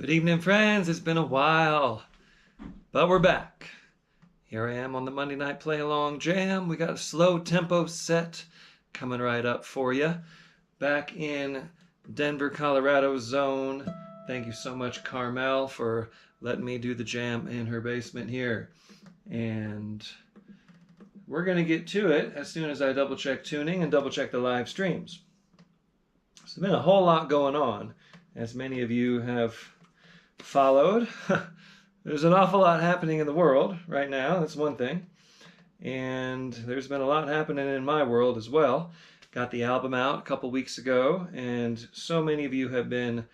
Good evening, friends. It's been a while, but we're back. Here I am on the Monday Night Play-Along Jam. We got a slow tempo set coming right up for you. Back in Denver, Colorado zone. Thank you so much, Carmel, for letting me do the jam in her basement here. And we're going to get to it as soon as I double-check tuning and double-check the live streams. So there's been a whole lot going on, as many of you have followed. There's an awful lot happening in the world right now. That's one thing. And there's been a lot happening in my world as well. Got the album out a couple weeks ago, and so many of you have been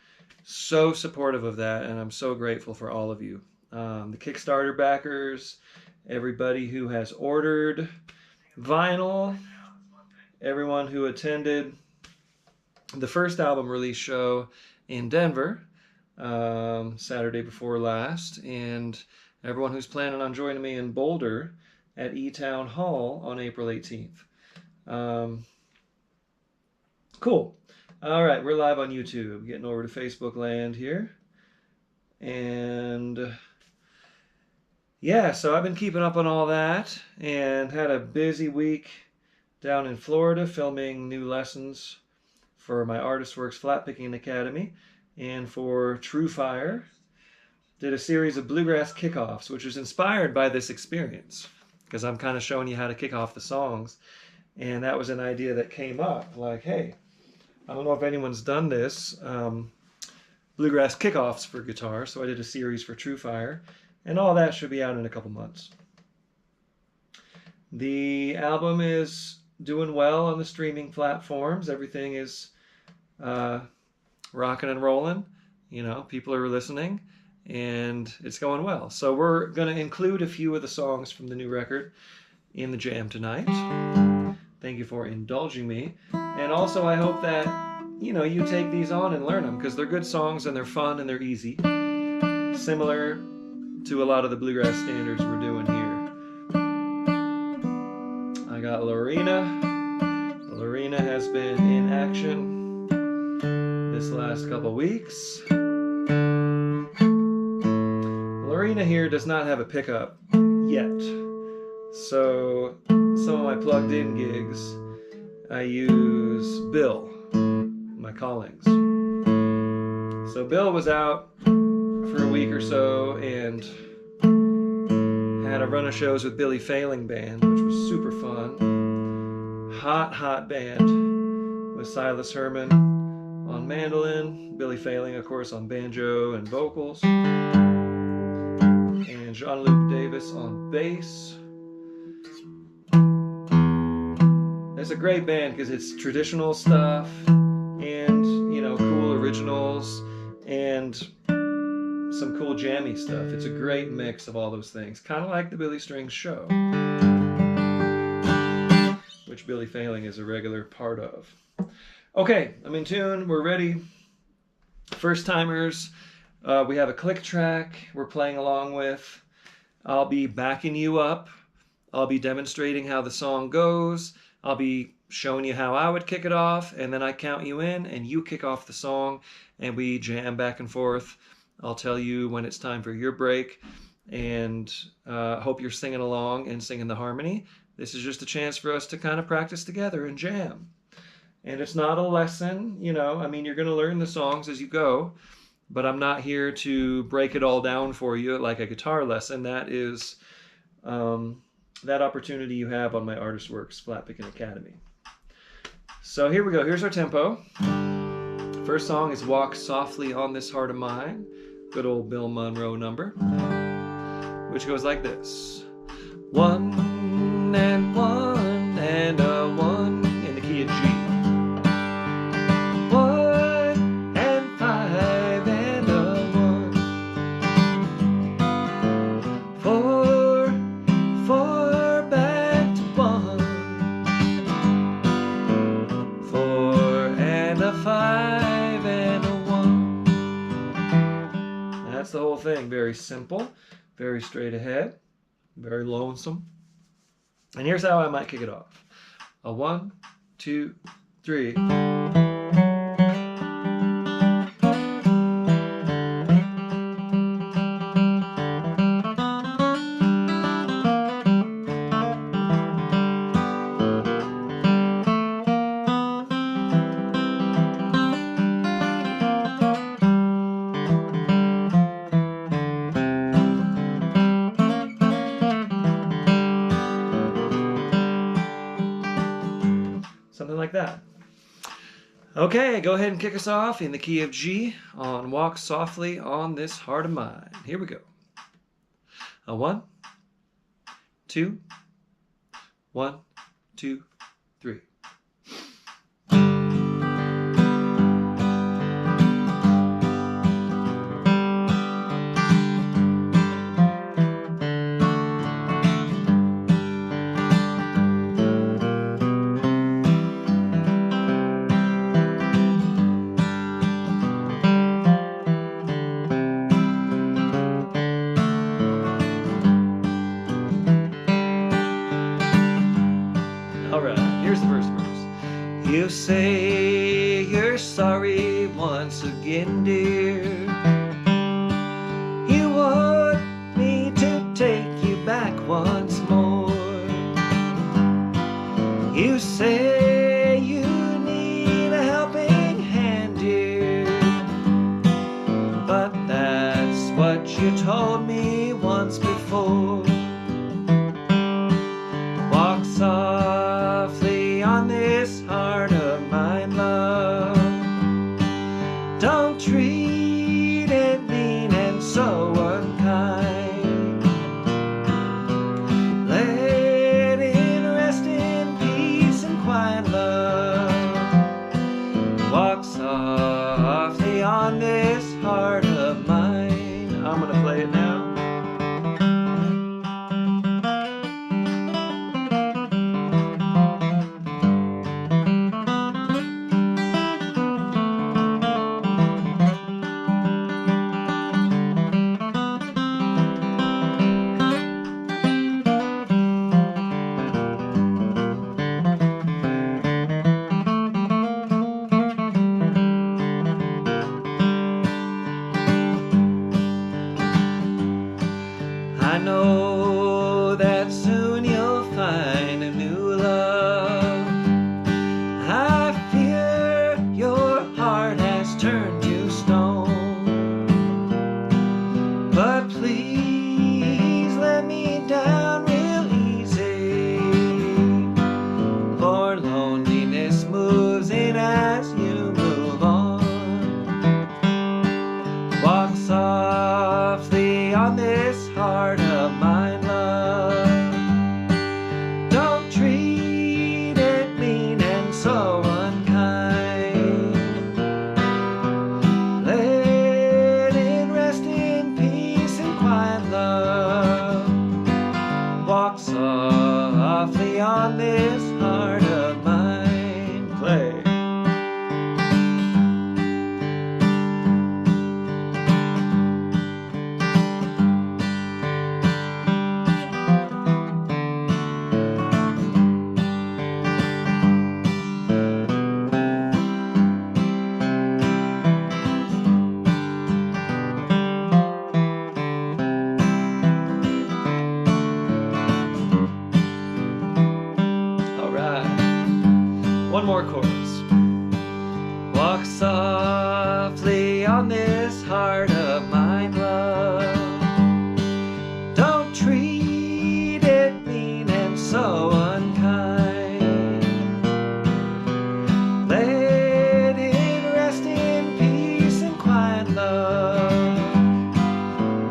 so supportive of that, and I'm so grateful for all of you. The Kickstarter backers, everybody who has ordered vinyl, everyone who attended the first album release show in Denver Saturday before last, and everyone who's planning on joining me in Boulder at E-Town Hall on April 18th. Cool. All right, we're live on YouTube. Getting over to Facebook land here. And yeah, so I've been keeping up on all that and had a busy week down in Florida filming new lessons for my Artist Works Flat Picking Academy. And for True Fire, did a series of bluegrass kickoffs, which was inspired by this experience, because I'm kind of showing you how to kick off the songs. And that was an idea that came up, like, hey, I don't know if anyone's done this, bluegrass kickoffs for guitar, so I did a series for True Fire, and all that should be out in a couple months. The album is doing well on the streaming platforms. Everything is rocking and rolling, you know, people are listening, and it's going well. So we're going to include a few of the songs from the new record in the jam tonight. Thank you for indulging me. And also I hope that, you know, you take these on and learn them, because they're good songs and they're fun and they're easy. Similar to a lot of the bluegrass standards we're doing here. I got Lorena. Lorena has been in action this last couple weeks. Lorena here does not have a pickup yet, so some of my plugged in gigs I use Bill, my callings. So Bill was out for a week or so and had a run of shows with Billy Failing Band, which was super fun. Hot band with Silas Herman on mandolin, Billy Failing, of course, on banjo and vocals, and Jean-Luc Davis on bass. It's a great band because it's traditional stuff and, you know, cool originals and some cool jammy stuff. It's a great mix of all those things, kind of like the Billy Strings Show, which Billy Failing is a regular part of. Okay, I'm in tune, we're ready. First timers, we have a click track we're playing along with. I'll be backing you up. I'll be demonstrating how the song goes. I'll be showing you how I would kick it off, and then I count you in and you kick off the song and we jam back and forth. I'll tell you when it's time for your break, and hope you're singing along and singing the harmony. This is just a chance for us to kind of practice together and jam. And it's not a lesson, you know, I mean, you're going to learn the songs as you go, but I'm not here to break it all down for you like a guitar lesson. That is that opportunity you have on my Artist Works Flat Picking Academy. So here we go. Here's our tempo. First song is Walk Softly on This Heart of Mine. Good old Bill Monroe number, which goes like this. 1 and 1 and a 1 in the key of G. 1 and 5 and a 1. 4, 4 back to 1. 4 and a 5 and a 1. That's the whole thing. Very simple, very straight ahead, very lonesome. And here's how I might kick it off. A 1, 2, 3. Okay, go ahead and kick us off in the key of G on Walk Softly on This Heart of Mine. Here we go. A 1, 2, 1, 2, 3. You say you're sorry once again, dear. You want me to take you back once more. You say you need a helping hand, dear. But that's what you told me once before. Walk softly on this heart of mine, love. Don't treat it mean and so unkind. Let it rest in peace and quiet, love. Walk softly on this heart of mine. I'm gonna play it now. I know that soon you'll find a new love. I fear your heart has turned to stone. But please let me down real easy, for loneliness moves in as you move on. Walk softly on this heart of mine, love. Don't treat it mean and so unkind. Let it rest in peace and quiet, love. Walk softly on this heart of mine. Play. One more chorus. Walk softly on this heart of mine, love. Don't treat it mean and so unkind. Let it rest in peace and quiet, love.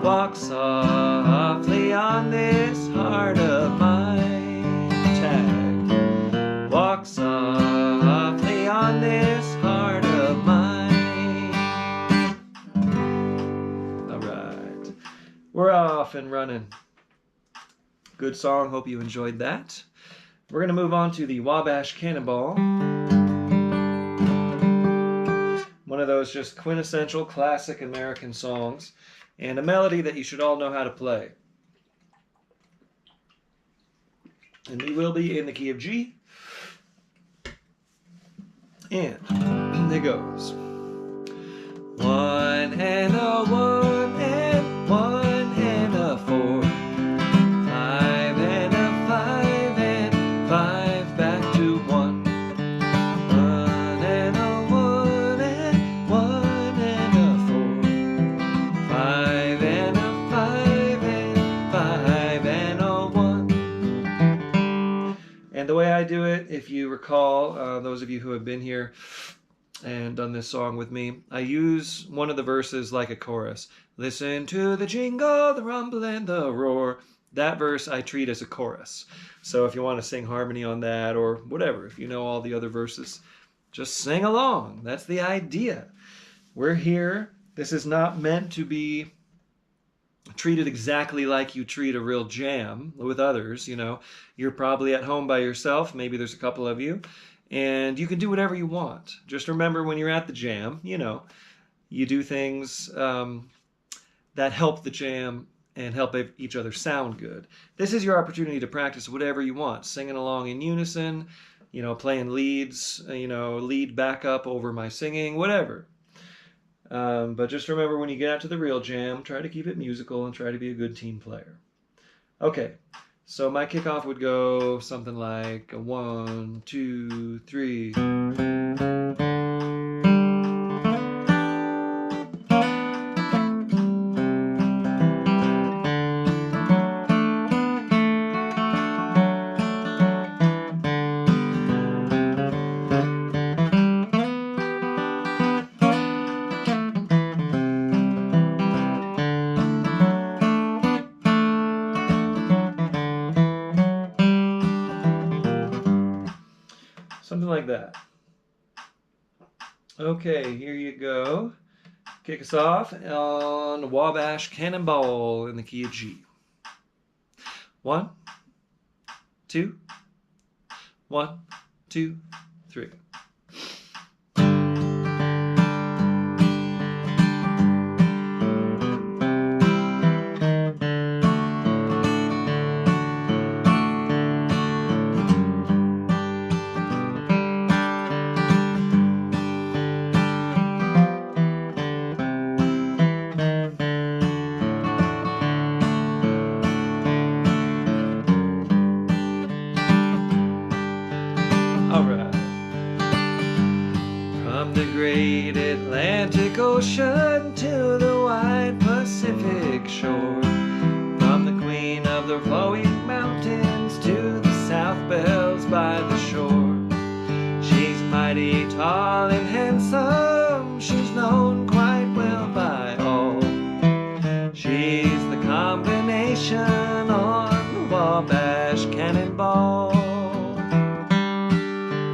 Walk softly on this heart of mine. Tag. Walk softly on this heart of mine. All right, we're off and running. Good song, hope you enjoyed that. We're gonna move on to the Wabash Cannonball. One of those just quintessential classic American songs, and a melody that you should all know how to play. And we will be in the key of G. And it goes. 1 and a 1 and 1 and a 4. 5 and a 5 and 5 back to 1. 1 and a 1 and 1 and a 4. 5 and a 5 and 5 and a 1. And the way I do it, if you recall, those of you who have been here, and done this song with me, I use one of the verses like a chorus. Listen to the jingle, the rumble, and the roar. That verse I treat as a chorus. So if you want to sing harmony on that or whatever, if you know all the other verses, just sing along. That's the idea. We're here. This is not meant to be treated exactly like you treat a real jam with others. You're probably at home by yourself. Maybe there's a couple of you. And you can do whatever you want. Just remember when you're at the jam, you do things that help the jam and help each other sound good. This is your opportunity to practice whatever you want. Singing along in unison, playing leads, lead backup over my singing, whatever. But just remember when you get out to the real jam, try to keep it musical and try to be a good team player. Okay. So my kickoff would go something like 1, 2, 3. Something like that. Okay, here you go. Kick us off on Wabash Cannonball in the key of G. 1, 2, 1, 2, 3. Great Atlantic Ocean to the wide Pacific shore, from the queen of the flowing mountains to the south bells by the shore. She's mighty tall and handsome, she's known quite well by all. She's the combination on the Wabash Cannonball.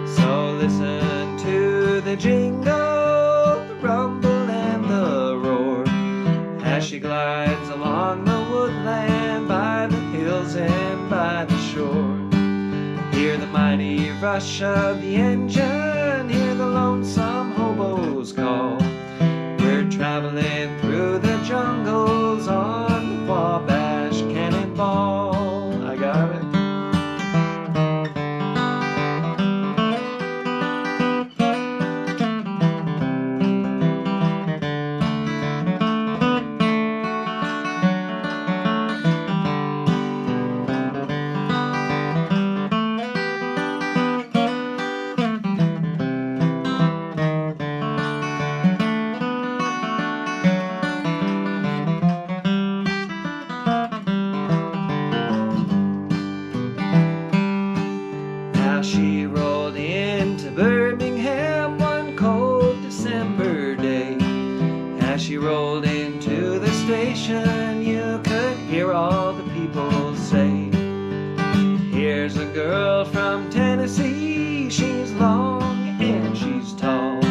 So listen to the jingle, the rumble, and the roar, as she glides along the woodland, by the hills and by the shore. Hear the mighty rush of the engine, hear the lonesome hobos call. We're traveling through the jungles on the Wabash Cannonball. I got it. She rolled into Birmingham one cold December day. As she rolled into the station, you could hear all the people say, here's a girl from Tennessee, she's long and she's tall.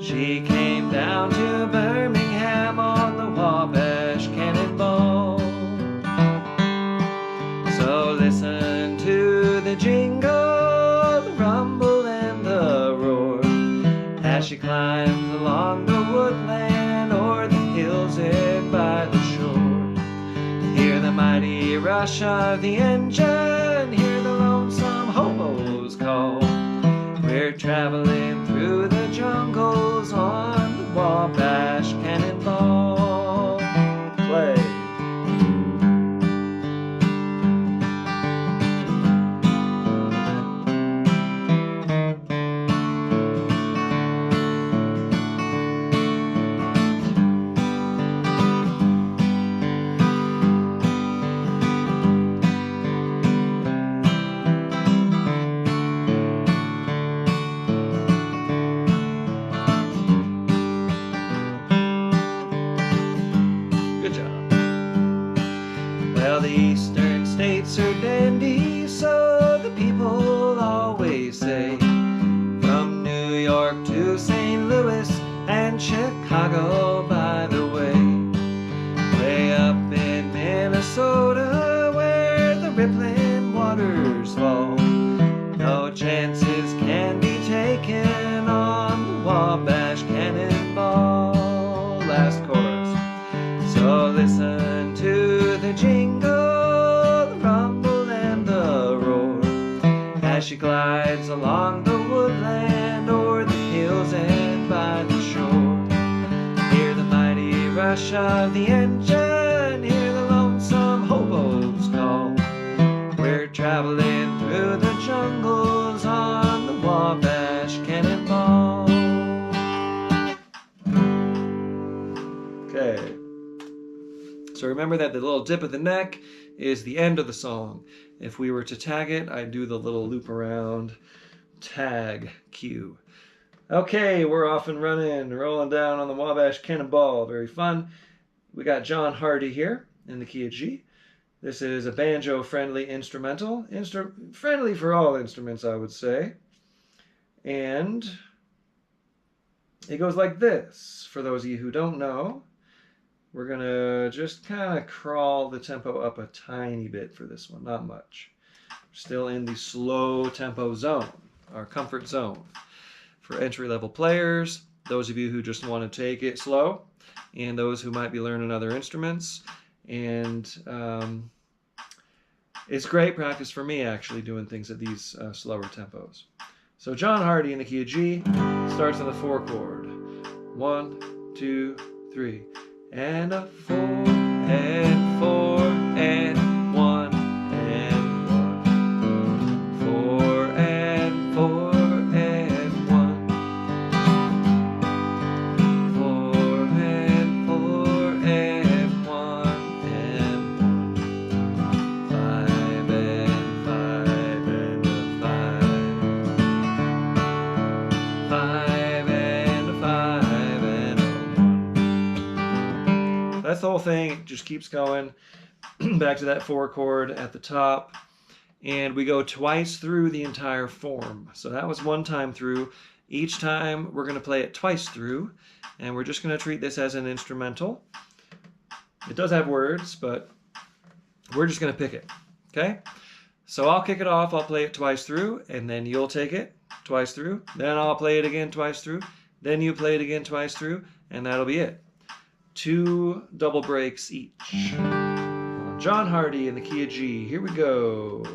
She came down to Birmingham on the Wabash Cannonball. So listen to the jingle, the rumble, and the roar, as she climbs along the woodland o'er the hills and by the shore. Hear the mighty rush of the engine, hear the lonesome hobos call. We're traveling through the jungles on the Wabash Cannonball. Play. eastern states are dandy, so the people always say. From New York to St. Louis and Chicago, by the way. Way up in Minnesota where the rippling waters fall, no chances can be taken on the Wabash Cannonball. Last chorus. So listen to the jingle, the rumble and the roar, as she glides along the woodland o'er the hills and by the shore. Hear the mighty rush of the engine, hear the lonesome hobos call. We're traveling through the jungles on the Wabash Cannonball. Okay. So remember that the little dip of the neck is the end of the song. If we were to tag it, I'd do the little loop around tag cue. Okay, we're off and running, rolling down on the Wabash Cannonball. Very fun. We got John Hardy here in the key of G. This is a banjo-friendly instrumental. Friendly for all instruments, I would say. And it goes like this. For those of you who don't know, we're going to just kind of crawl the tempo up a tiny bit for this one, not much. We're still in the slow tempo zone, our comfort zone. For entry-level players, those of you who just want to take it slow, and those who might be learning other instruments. And it's great practice for me, actually, doing things at these slower tempos. So John Hardy in the key of G starts on the 4 chord. 1, 2, 3. And a 4 and 4 and 1 and 1. 4 and 4 and 1. 4 and 4 and 1 and 1. 5 and 5 and a 5. 5 and a 5 and a 1. That's the whole thing. It just keeps going back to that 4 chord at the top, and we go twice through the entire form. So that was 1 time through. Each time we're going to play it twice through, and we're just going to treat this as an instrumental. It does have words, but we're just going to pick it. Okay? So I'll kick it off, I'll play it twice through, and then you'll take it twice through. Then I'll play it again twice through. Then you play it again twice through, and that'll be it. 2 double breaks each. John Hardy in the key of G. Here we go.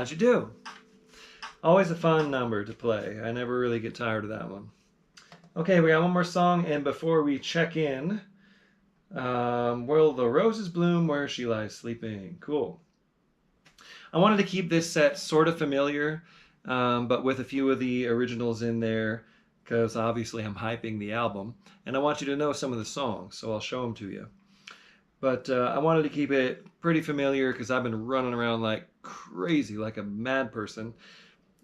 How'd you do? Always a fun number to play. I never really get tired of that one. Okay, we got one more song, and before we check in, will the roses bloom where she lies sleeping? Cool. I wanted to keep this set sort of familiar, but with a few of the originals in there, because obviously I'm hyping the album, and I want you to know some of the songs, so I'll show them to you. But I wanted to keep it pretty familiar because I've been running around like crazy, like a mad person,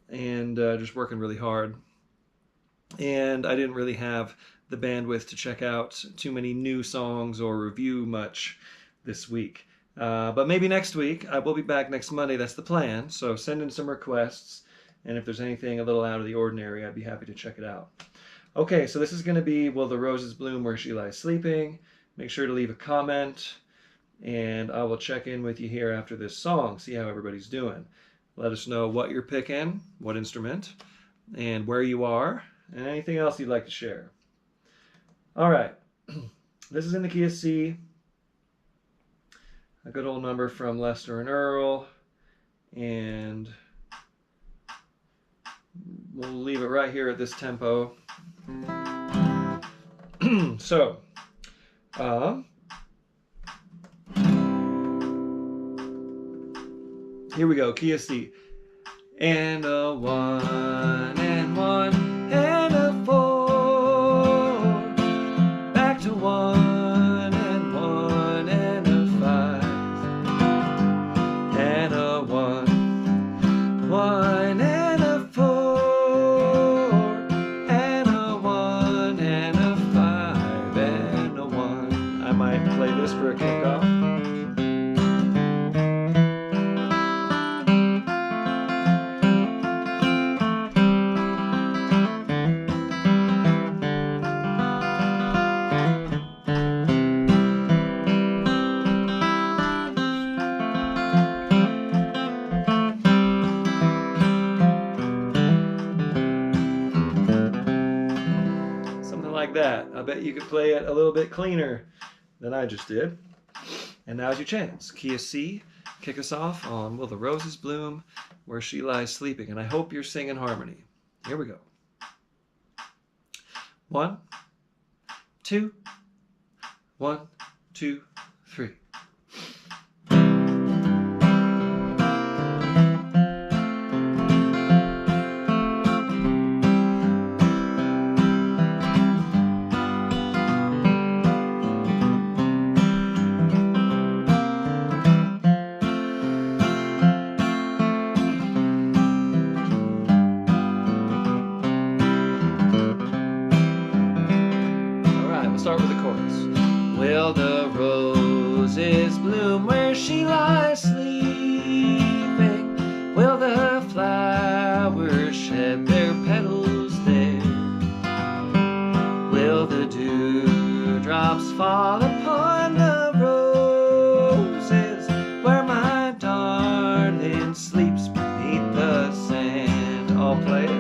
and just working really hard. And I didn't really have the bandwidth to check out too many new songs or review much this week. But maybe next week. I will be back next Monday. That's the plan. So send in some requests. And if there's anything a little out of the ordinary, I'd be happy to check it out. Okay, so this is going to be Will the Roses Bloom Where She Lies Sleeping? Make sure to leave a comment. And I will check in with you here after this song, see how everybody's doing. Let us know what you're picking, what instrument, and where you are, and anything else you'd like to share. All right, this is in the key of C, a good old number from Lester and Earl, and we'll leave it right here at this tempo. So, here we go, key of C. And a 1 and 1 and a 4, back to 1 and 1 and a 5, and a 1, 1 and a 4, and a 1 and a 5, and a 1. I might play this for a kickoff. Like that. I bet you could play it a little bit cleaner than I just did. And now's your chance. Key of C, kick us off on Will the Roses Bloom Where She Lies Sleeping. And I hope you're singing harmony. Here we go. 1, 2, 1, 2, 3. Start with the chorus. Will the roses bloom where she lies sleeping? Will the flowers shed their petals there? Will the dewdrops fall upon the roses where my darling sleeps beneath the sand? I'll play it.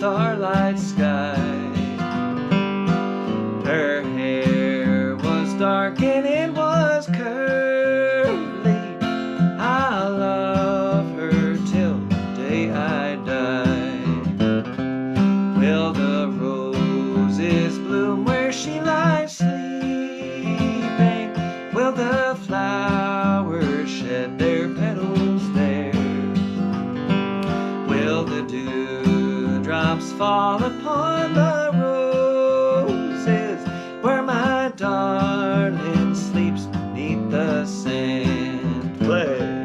Starlight sky. Her hair was dark and it was curly. I love her till the day I die. Will the roses bloom where she lies sleeping? Will the flowers shed their petals there? Will the dewdrops fall upon the roses where my darling sleeps beneath the sand? Play.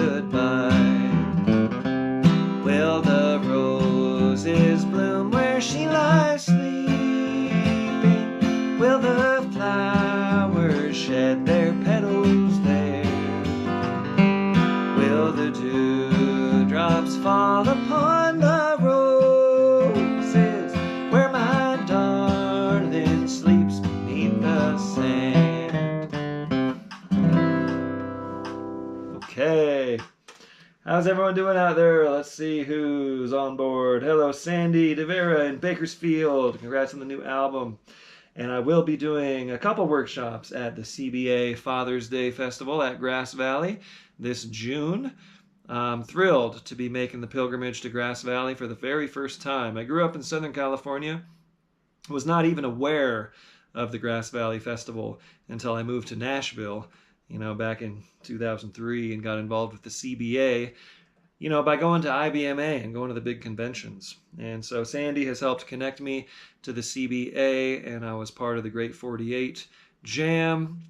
goodbye. Will the roses bloom where she lies sleeping? Will the flowers shed their petals there? Will the dewdrops fall upon the roses where my darling sleeps beneath the sand? Okay. How's everyone doing out there? Let's see who's on board. Hello, Sandy DeVera in Bakersfield. Congrats on the new album. And I will be doing a couple workshops at the CBA Father's Day Festival at Grass Valley this June. I'm thrilled to be making the pilgrimage to Grass Valley for the very first time. I grew up in Southern California, was not even aware of the Grass Valley Festival until I moved to Nashville, back in 2003, and got involved with the CBA, by going to IBMA and going to the big conventions. And so Sandy has helped connect me to the CBA, and I was part of the Great 48 Jam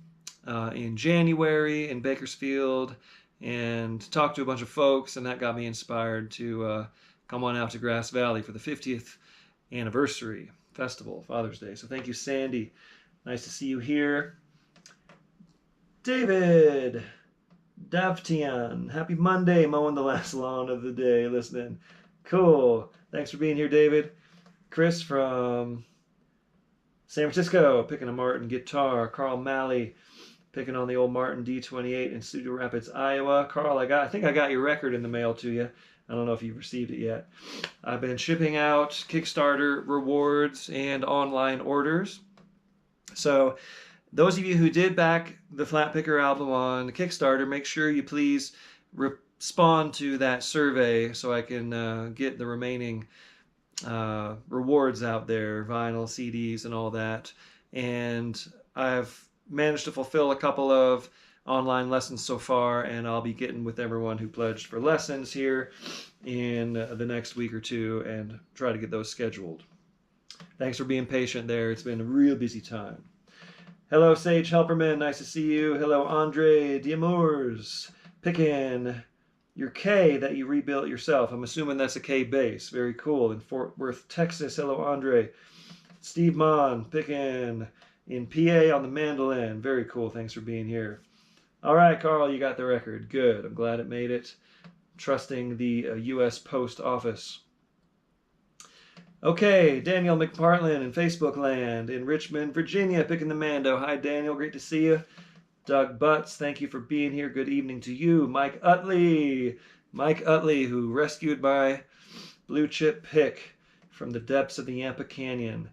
in January in Bakersfield, and talked to a bunch of folks, and that got me inspired to come on out to Grass Valley for the 50th anniversary festival, Father's Day. So thank you, Sandy. Nice to see you here. David Davtian, happy Monday, mowing the last lawn of the day, listening. Cool. Thanks for being here, David. Chris from San Francisco, picking a Martin guitar. Carl Malley, picking on the old Martin D28 in Cedar Rapids, Iowa. Carl, I think I got your record in the mail to you. I don't know if you've received it yet. I've been shipping out Kickstarter rewards and online orders. So those of you who did back the Flat Picker album on Kickstarter, make sure you please respond to that survey so I can get the remaining rewards out there, vinyl, CDs, and all that. And I've managed to fulfill a couple of online lessons so far, and I'll be getting with everyone who pledged for lessons here in the next week or two and try to get those scheduled. Thanks for being patient there. It's been a real busy time. Hello, Sage Helperman. Nice to see you. Hello, Andre Diamours. Picking your K that you rebuilt yourself. I'm assuming that's a K bass. Very cool. In Fort Worth, Texas. Hello, Andre. Steve Mon, picking in PA on the mandolin. Very cool. Thanks for being here. All right, Carl, you got the record. Good. I'm glad it made it. Trusting the U.S. Post Office. Okay, Daniel McPartland in Facebook land in Richmond, Virginia, picking the Mando. Hi, Daniel. Great to see you. Doug Butts, thank you for being here. Good evening to you. Mike Utley. Mike Utley, who rescued my blue chip pick from the depths of the Yampa Canyon.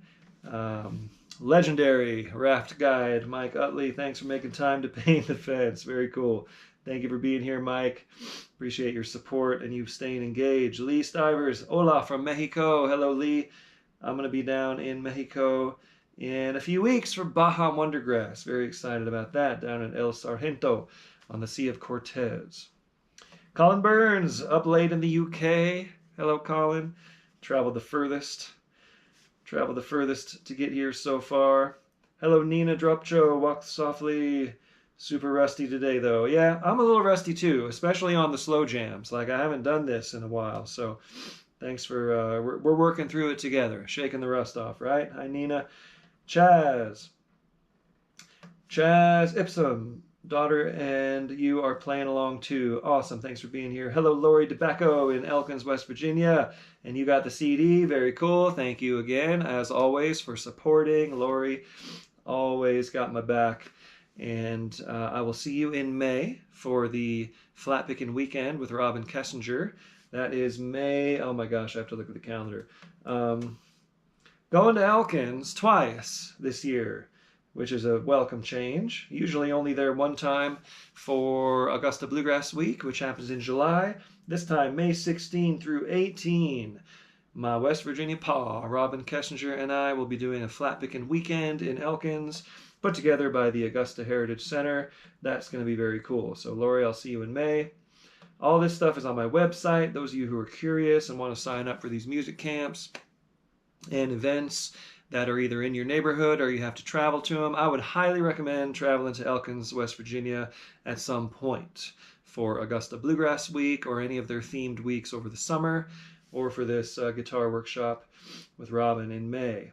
Legendary raft guide, Mike Utley. Thanks for making time to paint the fence. Very cool. Thank you for being here, Mike. Appreciate your support and you staying engaged. Lee Stivers, hola from Mexico. Hello, Lee. I'm going to be down in Mexico in a few weeks for Baja Wondergrass. Very excited about that, down in El Sargento on the Sea of Cortez. Colin Burns, up late in the UK. Hello, Colin. Traveled the furthest to get here so far. Hello, Nina Dropcho. Walk softly. Super rusty today, though. Yeah, I'm a little rusty, too, especially on the slow jams. Like, I haven't done this in a while, so thanks for, we're working through it together, shaking the rust off, right? Hi, Nina. Chaz Ipsum, daughter, and you are playing along, too. Awesome, thanks for being here. Hello, Lori DeBacco in Elkins, West Virginia, and you got the CD. Very cool. Thank you again, as always, for supporting. Lori always got my back. And I will see you in May for the Flat Picking Weekend with Robin Kessinger. That is May. Oh my gosh, I have to look at the calendar. Going to Elkins twice this year, which is a welcome change. Usually only there one time for Augusta Bluegrass Week, which happens in July. This time, May 16 through 18. My West Virginia pa, Robin Kessinger, and I will be doing a Flat Picking Weekend in Elkins, put together by the Augusta Heritage Center. That's going to be very cool. So, Lori, I'll see you in May. All this stuff is on my website. Those of you who are curious and want to sign up for these music camps and events that are either in your neighborhood or you have to travel to them, I would highly recommend traveling to Elkins, West Virginia at some point for Augusta Bluegrass Week or any of their themed weeks over the summer, or for this guitar workshop with Robin in May.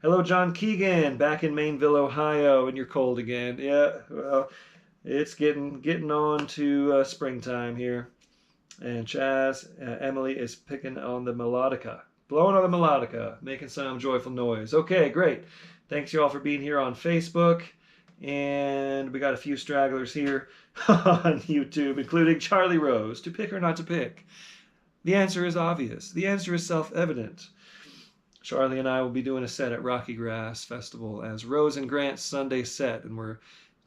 Hello, John Keegan, back in Mainville, Ohio, and you're cold again. Yeah, well, it's getting on to springtime here. And Chaz, Emily is picking on the melodica. Blowing on the melodica, making some joyful noise. Okay, great. Thanks you all for being here on Facebook. And we got a few stragglers here on YouTube, including Charlie Rose. To pick or not to pick? The answer is obvious. The answer is self-evident. Charlie and I will be doing a set at Rocky Grass Festival as Rose and Grant's Sunday set, and we're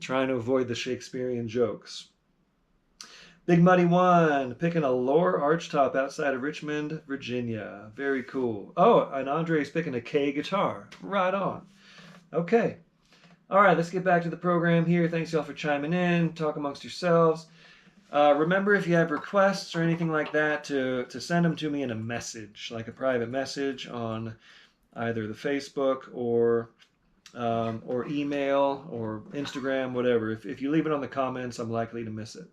trying to avoid the Shakespearean jokes. Big Muddy One, picking a Lohr archtop outside of Richmond, Virginia. Very cool. Oh, and Andre's picking a K guitar. Right on. Okay. All right, let's get back to the program here. Thanks y'all for chiming in. Talk amongst yourselves. Remember, if you have requests or anything like that, to send them to me in a message, like a private message on either the Facebook or email or Instagram, whatever. If you leave it on the comments, I'm likely to miss it.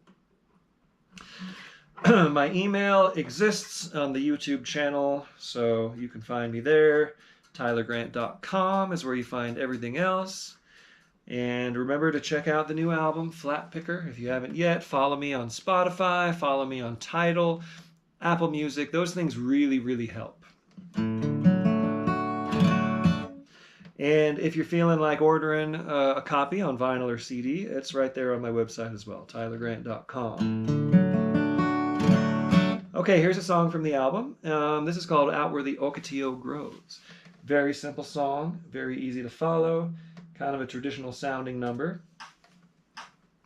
My email exists on the YouTube channel, so you can find me there. TylerGrant.com is where you find everything else. And remember to check out the new album, Flat Picker. If you haven't yet, follow me on Spotify, follow me on Tidal, Apple Music. Those things really, really help. And if you're feeling like ordering a copy on vinyl or CD, it's right there on my website as well, TylerGrant.com. Okay, here's a song from the album. This is called Out Where the Ocotillo Grows. Very simple song, very easy to follow, kind of a traditional sounding number.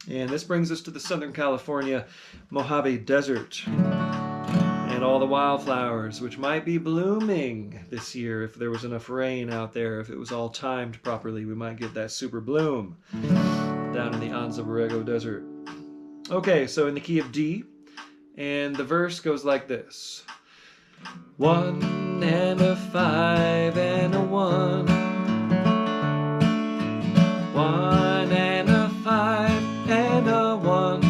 And this brings us to the Southern California Mojave Desert and all the wildflowers, which might be blooming this year if there was enough rain out there. If it was all timed properly, we might get that super bloom down in the Anza Borrego Desert. Okay, so in the key of D, and the verse goes like this. 1 and a 5 and a 1. 1 and a 5 and a 1.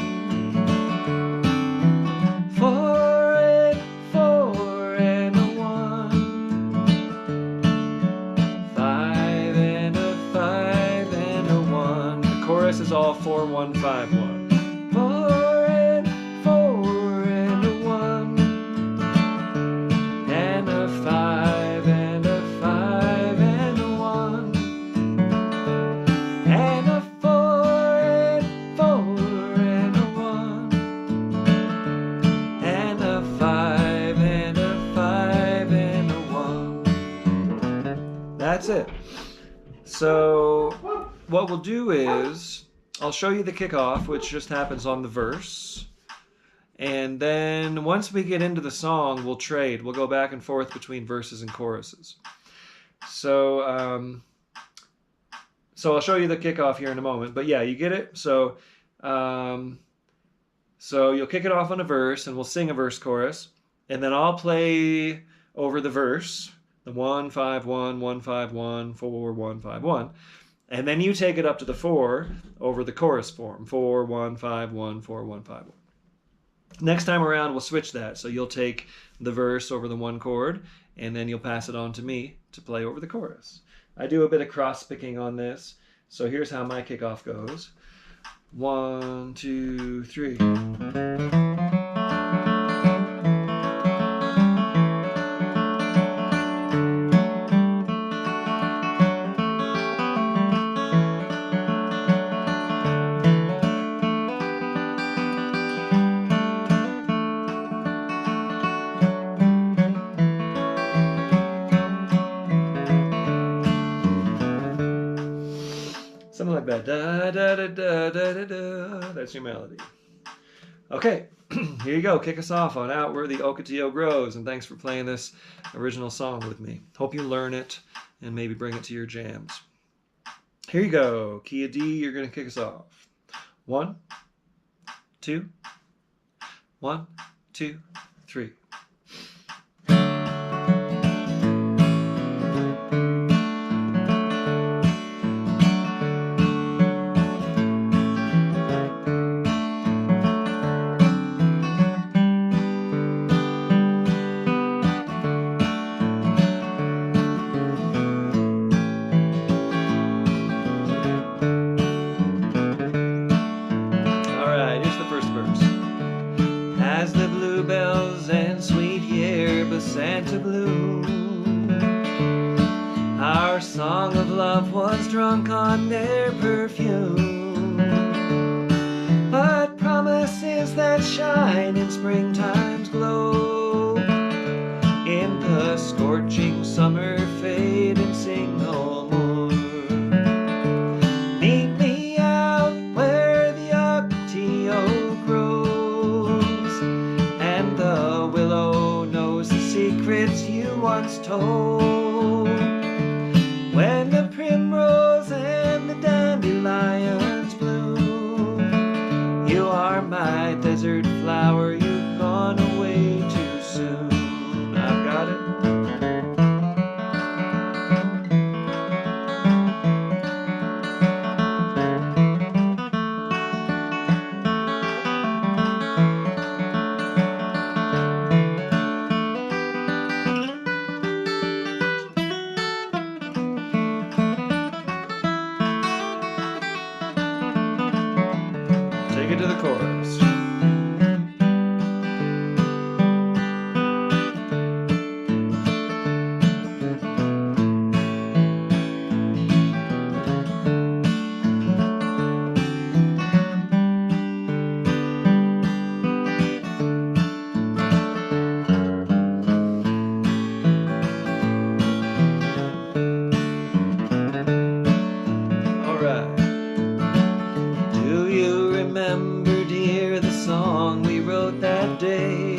4 and 4 and a 1. 5 and a 5 and a 1. The chorus is all 4 1 5 1. 4 and 4 and a 1. And a 5 and a 5 and a 1. And a 4 and 4 and a 1. And a 5 and a 5 and a 1. That's it. So what we'll do is I'll show you the kickoff, which just happens on the verse. And then once we get into the song, we'll trade. We'll go back and forth between verses and choruses. So I'll show you the kickoff here in a moment. But yeah, you get it? So you'll kick it off on a verse, and we'll sing a verse chorus. And then I'll play over the verse, the 1 5 1 1 5 1 4 1 5 1. And then you take it up to the 4 over the chorus form, 4 1 5 1 4 1 5 1. Next time around, we'll switch that. So you'll take the verse over the 1 chord, and then you'll pass it on to me to play over the chorus. I do a bit of cross-picking on this. So here's how my kickoff goes. 1 2 3. Something like that. Da, da, da, da, da, da, da. That's your melody. Okay, here you go. Kick us off on Out Where the Ocotillo Grows. And thanks for playing this original song with me. Hope you learn it and maybe bring it to your jams. Here you go. Key of D, you're going to kick us off. 1, 2, 1, 2, 3. as the bluebells and sweet yerba Santa bloom. Our song of love was drunk on their perfume, but promises that shine in springtime's glow in the scorching summer fade and sing no more. Meet me out where the Ocotillo grows, and the willow knows the secrets you once told. When the primrose and the dandelions bloom, you are my desert flower, you've gone away too soon. I've got it. Take it to the chorus. All right. Do you remember, dear, the song we wrote that day?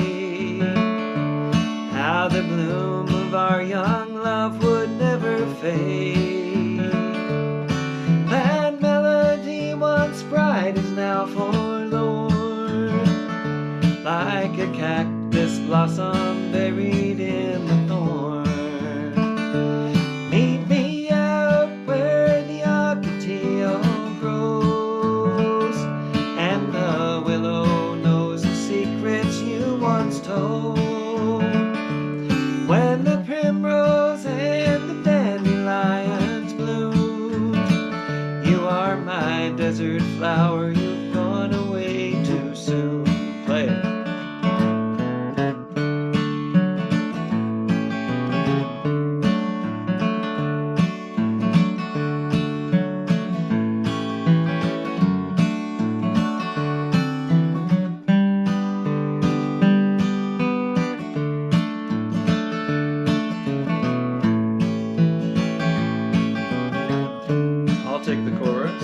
How the bloom of our young love would never fade. That melody once bright is now forlorn, like a cactus blossom buried in the thorn. Meet me out where the Ocotillo grows, and the willow knows the secrets you once told. When the primrose and the dandelions bloom, you are my desert flower, you've gone away too soon. Play it. I'll take the chorus.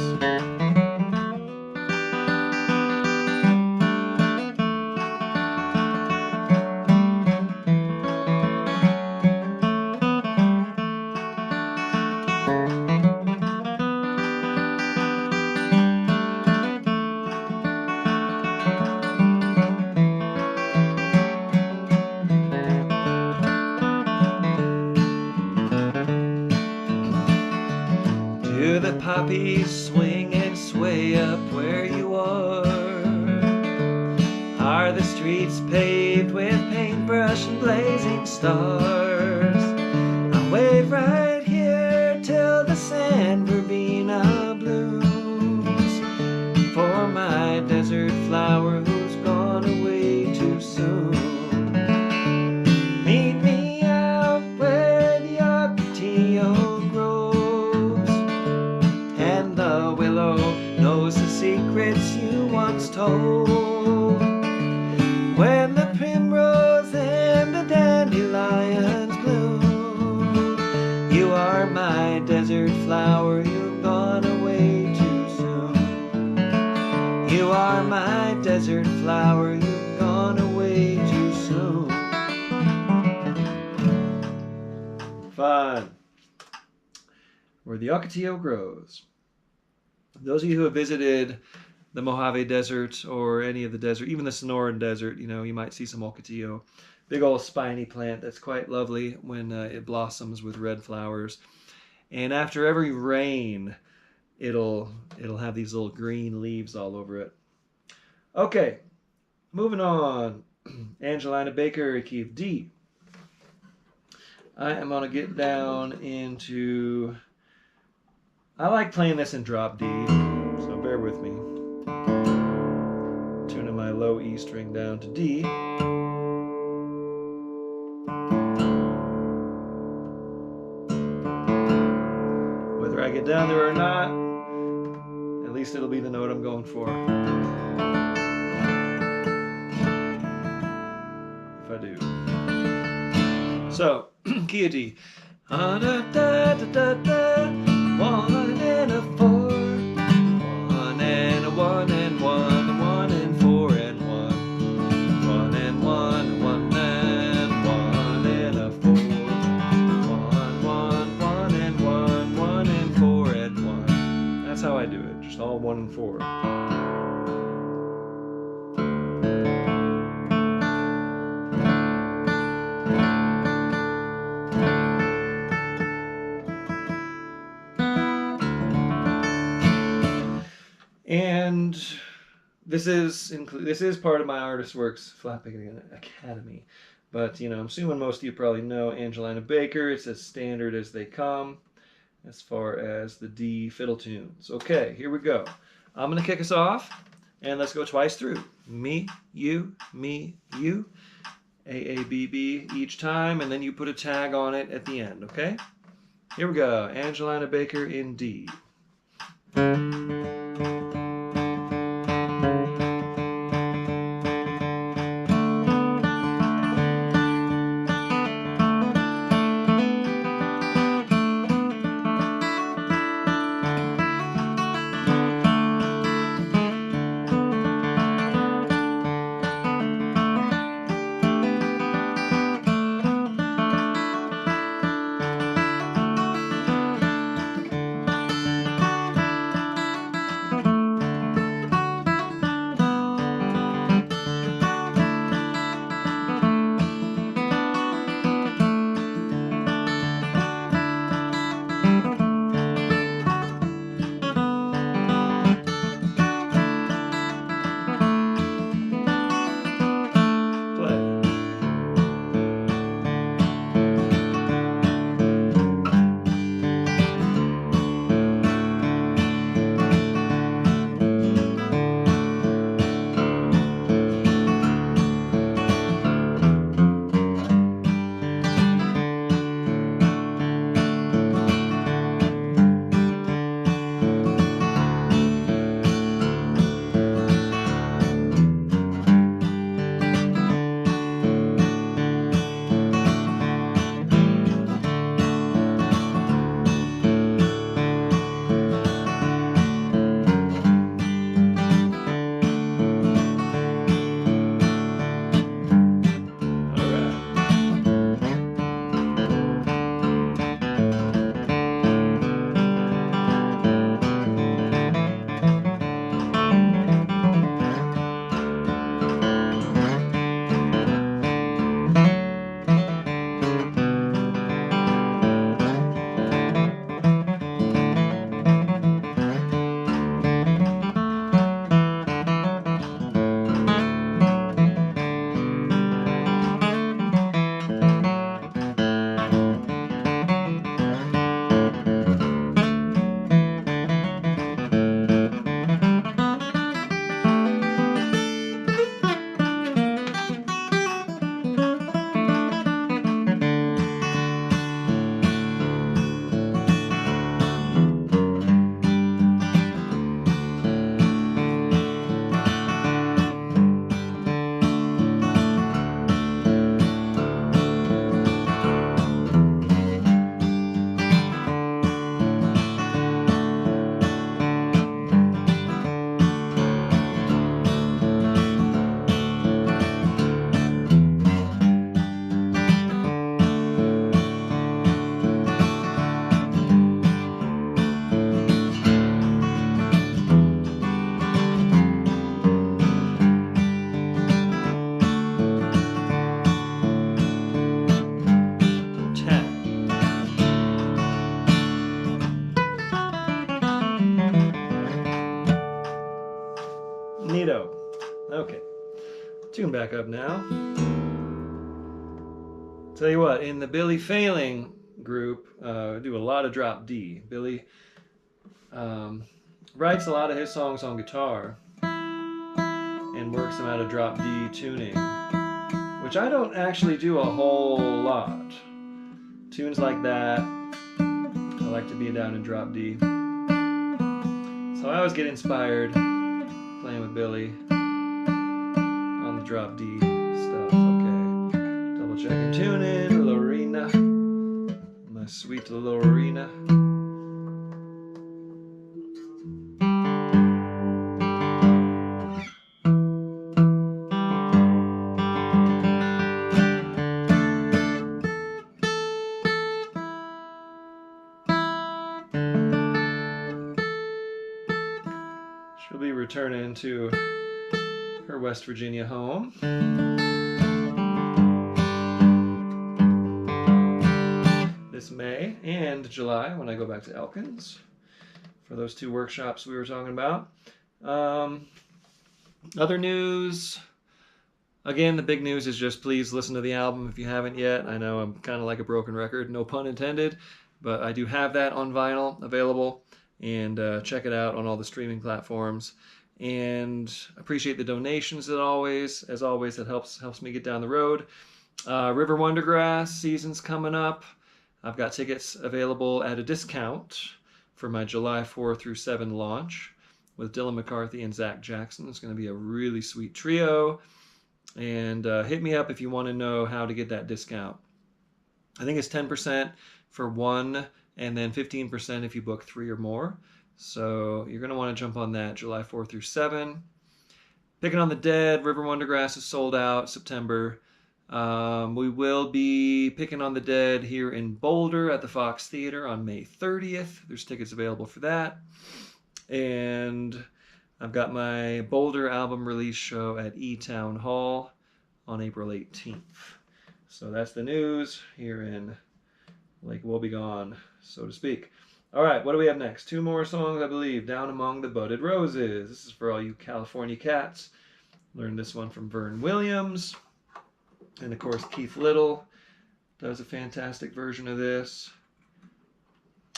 Do the poppies swing and sway up where you are? Are the streets paved with paintbrush and blazing stars? I'll wait right here till the sand verbena blooms for my desert flower who's gone away too soon. Meet me out where the Ocotillo grows, and the willow knows the secrets you once told. When the primrose and the dandelions bloom, you are my desert flower, you've gone away too soon. You are my desert flower, you've gone away too soon. Fun. Where the Ocotillo grows. Those of you who have visited the Mojave Desert or any of the desert, even the Sonoran Desert, you know, you might see some Ocotillo. Big old spiny plant that's quite lovely when it blossoms with red flowers. And after every rain, it'll have these little green leaves all over it. Okay, moving on. Angelina Baker, key of D. I am going to get down into... I like playing this in drop D, so bear with me. tuning my low E string down to D. Whether I get down there or not, at least it'll be the note I'm going for. If I do. So, key of D. Da, da, da, da, da. 1 and a 4. 1 and a 1 and 1. 1 and 4 and 1. 1 and 1. 1 and 1 and a 4. 1, 1, 1 and 1. 1 and 4 and 1. That's how I do it. Just all 1 and 4. And this is part of my Artist Works Flatpicking Academy. But, you know, I'm assuming most of you probably know Angelina Baker. It's as standard as they come as far as the D fiddle tunes. Okay, here we go. I'm going to kick us off, and let's go twice through. Me, you, A, A, B, B each time, and then you put a tag on it at the end, okay? Here we go. Angelina Baker in D. Neato. Okay. Tune back up now. Tell you what, in the Billy Failing group, do a lot of drop D. Billy writes a lot of his songs on guitar, and and work some out of drop D tuning, which I don't actually do a whole lot. Tunes like that, I like to be down in drop D. So I always get inspired playing with Billy on the drop D stuff. Okay, double checking tuning, Lorena, my sweet Lorena. She'll be returning to her West Virginia home. This May and July when I go back to Elkins for those 2 workshops we were talking about. Other news, again, the big news is just please listen to the album if you haven't yet. I know I'm kind of like a broken record, no pun intended, but I do have that on vinyl available. And check it out on all the streaming platforms. And appreciate the donations as always. That helps me get down the road. River Wondergrass season's coming up. I've got tickets available at a discount for my July 4 through 7 launch with Dylan McCarthy and Zach Jackson. It's going to be a really sweet trio. And hit me up if you want to know how to get that discount. I think it's 10% for one, and then 15% if you book 3 or more. So you're going to want to jump on that July 4 through 7. Picking on the Dead, River Wondergrass is sold out September. We will be Picking on the Dead here in Boulder at the Fox Theater on May 30th. There's tickets available for that. And I've got my Boulder album release show at E-Town Hall on April 18th. So that's the news here in Lake Wobegon, so to speak. All right, what do we have next? 2 more songs, I believe. Down Among the Budded Roses. This is for all you California cats. Learned this one from Vern Williams. And of course, Keith Little does a fantastic version of this.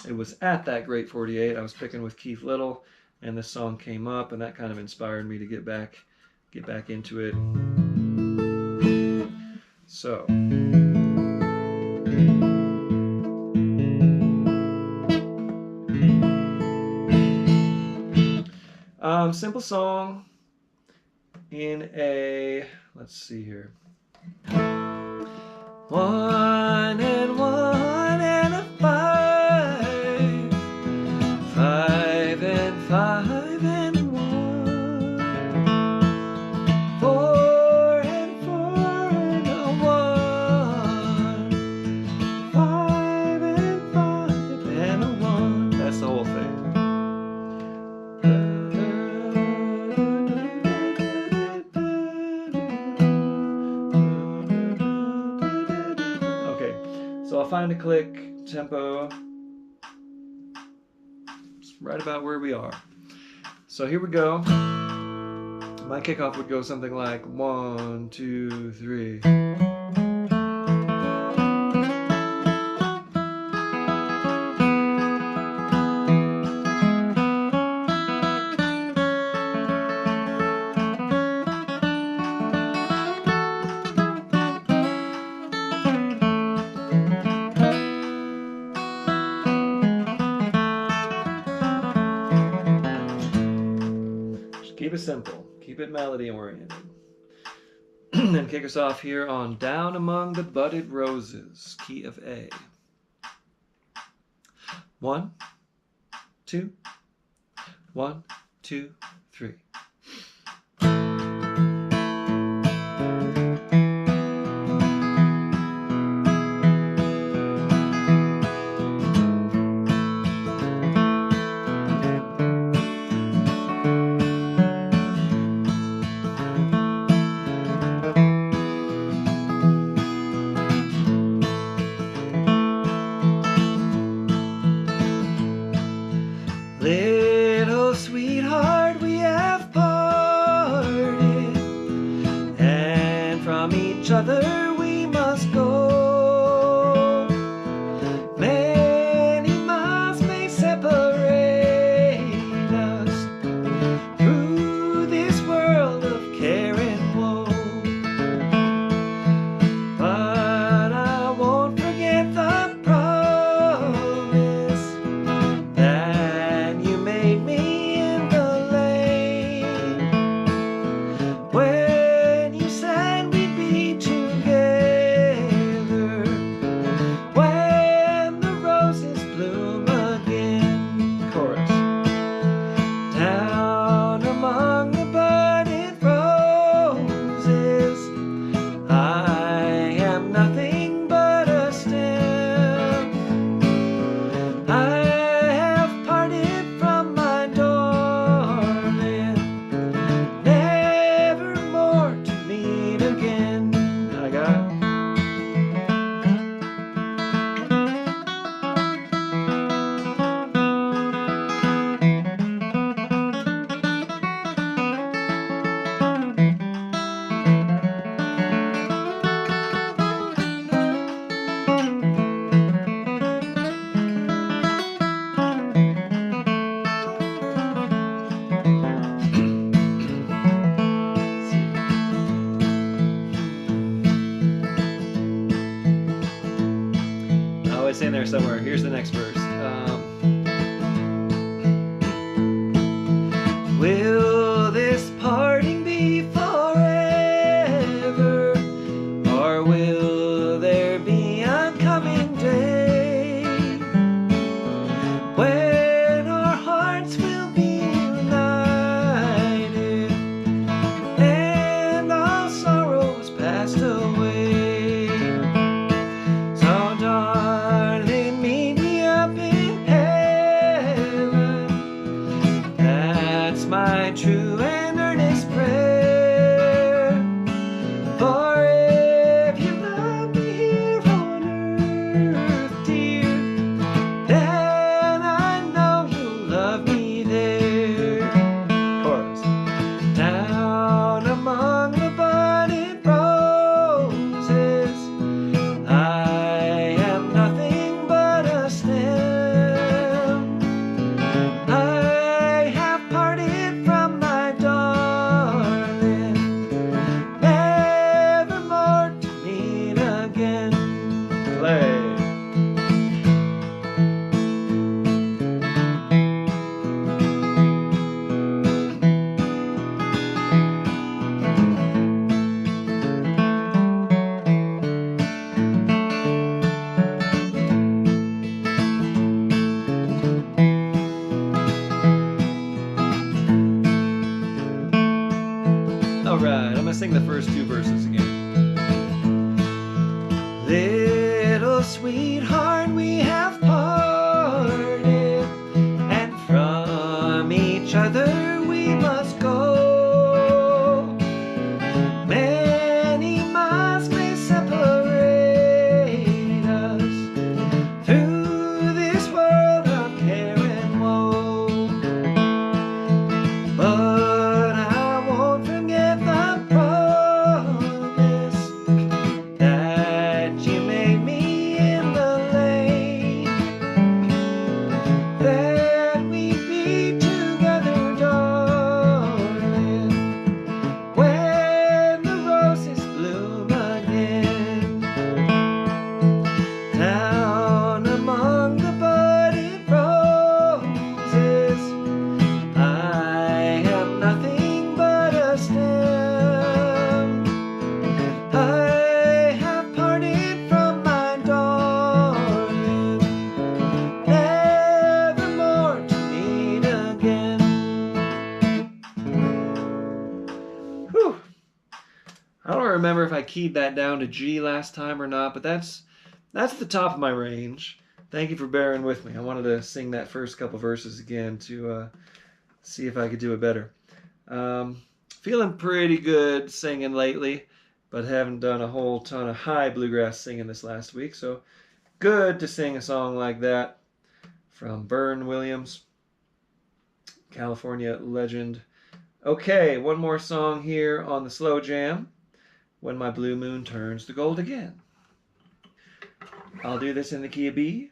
It was at that Great 48. I was picking with Keith Little, and this song came up, and that kind of inspired me to get back into it. So. Simple song in a, let's see here. 1 and 1 and a 5. 5 and 5 and 1. 4 and 4 and a 1. 5 and 5 and a 1. That's the whole thing. So I'll find a click, tempo, it's right about where we are. So here we go. My kickoff would go something like 1, 2, 3. Keep it simple. Keep it melody oriented. And kick us off here on Down Among the Budded Roses, key of A. 1, 2, 1, 2, 3. Little sweetheart, we have parted, and from each other we must go. Many miles may separate us through this world of care. it's in there somewhere. Here's the next verse. Will this parting be forever, or will there be a coming day when our hearts will be united and all sorrows passed away? So darling, meet me up in heaven. That's my true and earnest prayer. For if you love me here on earth, dear, then I know you'll love me there. Chorus. Down among the budded roses, I am nothing but a stem. I have parted from my darling, nevermore to meet again. Play. Alright, I'm going to sing the first two verses again. Little sweetheart, we have parted, and from each other we must go. Many miles may separate us through this world of care and woe, but I won't forget the promise that you made me in the lane, that we'd be together, darling, when the roses bloom again. Down among the budded roses, I am nothing but a stem. I have parted from my darling, nevermore to meet again. Whew. I don't remember if I keyed that down to G last time or not, but that's the top of my range. Thank you for bearing with me. I wanted to sing that first couple verses again to see if I could do it better. Feeling pretty good singing lately, but haven't done a whole ton of high bluegrass singing this last week, so good to sing a song like that from Vern Williams, California legend. Okay, one more song here on the slow jam, When My Blue Moon Turns to Gold Again. I'll do this in the key of B.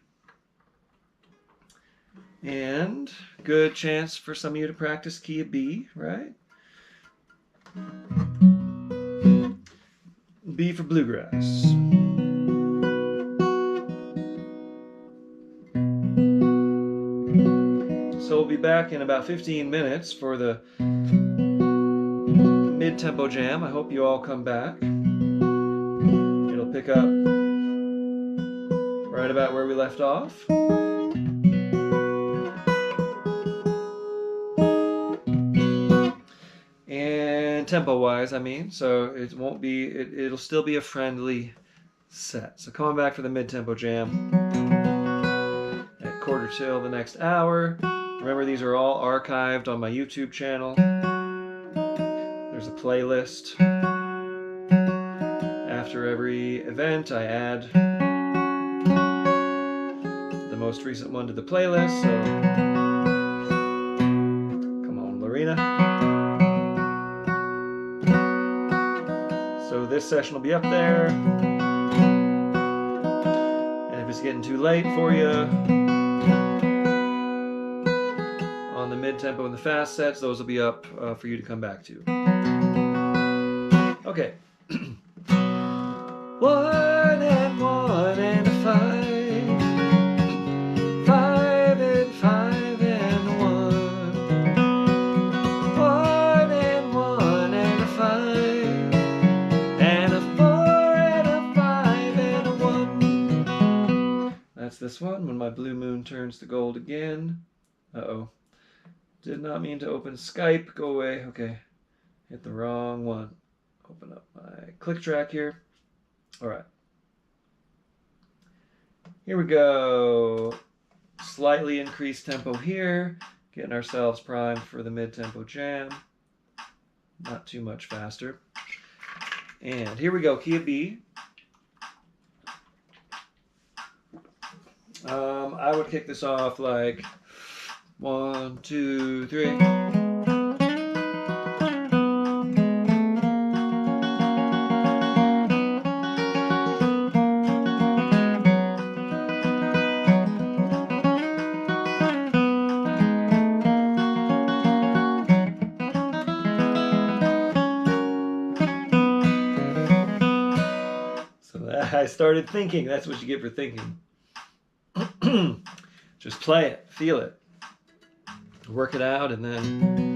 And good chance for some of you to practice key of B, right? B for bluegrass. So we'll be back in about 15 minutes for the mid-tempo jam. I hope you all come back. It'll pick up right about where we left off. And tempo-wise, I mean, so it won't be, it'll still be a friendly set. So coming back for the mid-tempo jam at quarter till the next hour. Remember, these are all archived on my YouTube channel. There's a playlist. After every event, I add the most recent one to the playlist. So, come on, Lorena. So this session will be up there. And if it's getting too late for you, on the mid-tempo and the fast sets, those will be up for you to come back to. Okay. 1 and 1 and 5. this one? When my blue moon turns to gold again. Uh-oh. Did not mean to open Skype. Go away. Okay. Hit the wrong one. Open up my click track here. All right. Here we go. Slightly increased tempo here. Getting ourselves primed for the mid-tempo jam. Not too much faster. And here we go, key of B. I would kick this off like 1, 2, 3. I started thinking. That's what you get for thinking. Just play it, feel it, work it out, and then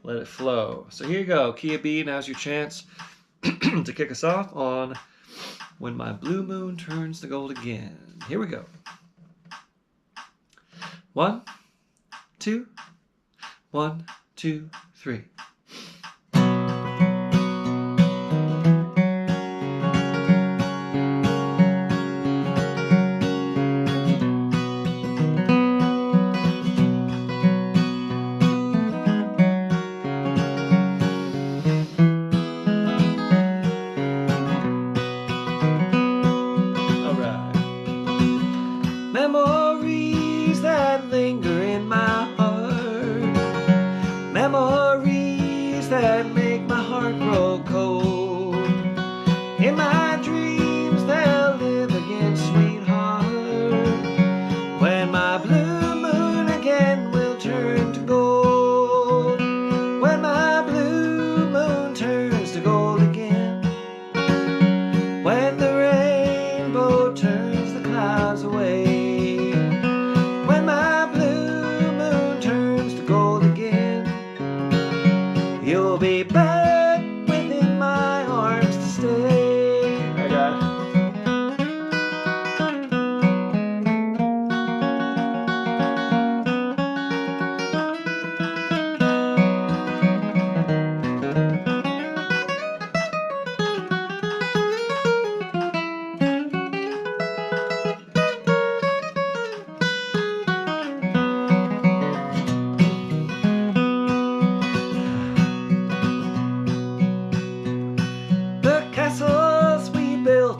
let it flow. So here you go, key of B. Now's your chance to kick us off on When My Blue Moon Turns to Gold Again. Here we go. 1, 2, 1, 2, 3. Memories that linger in my heart, memories that make my heart grow cold. In my dreams they'll live again, sweetheart, when my blue moon again will turn to gold. When my blue moon turns to gold again, when the rainbow turns the clouds away. You'll be back within my arms to stay. I got it.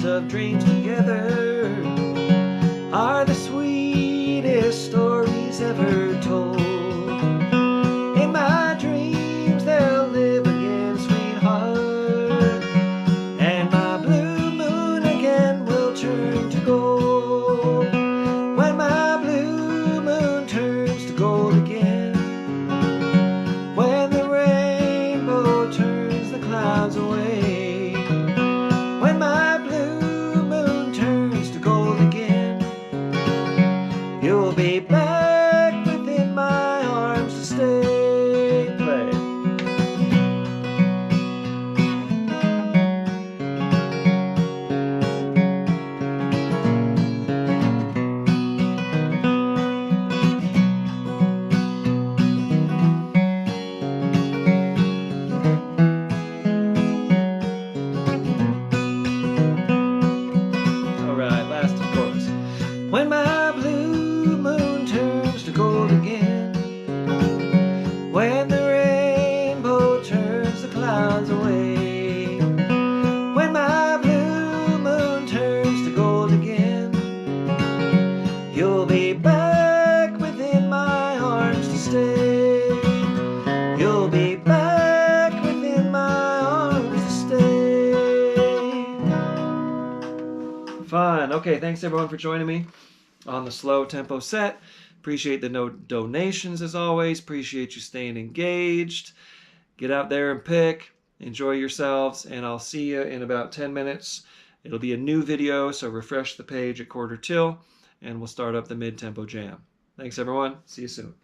Of dreams together are the sweetest stories ever told. In my dreams they'll live again, sweetheart, and my blue moon again will turn to gold. When my blue moon turns to gold again, when the rainbow turns the clouds away, when my you'll be back within my arms to stay. Play. All right, last chorus. When my blue moon turns to gold again, when the rainbow turns the clouds away, when my blue moon turns to gold again, you'll be back within my arms to stay. You'll be back within my arms to stay. Fun. Okay, thanks everyone for joining me on the slow tempo set. Appreciate the donations as always. Appreciate you staying engaged. Get out there and pick. Enjoy yourselves, and I'll see you in about 10 minutes. It'll be a new video, so refresh the page at 1/4 till, and we'll start up the mid-tempo jam. Thanks everyone. See you soon.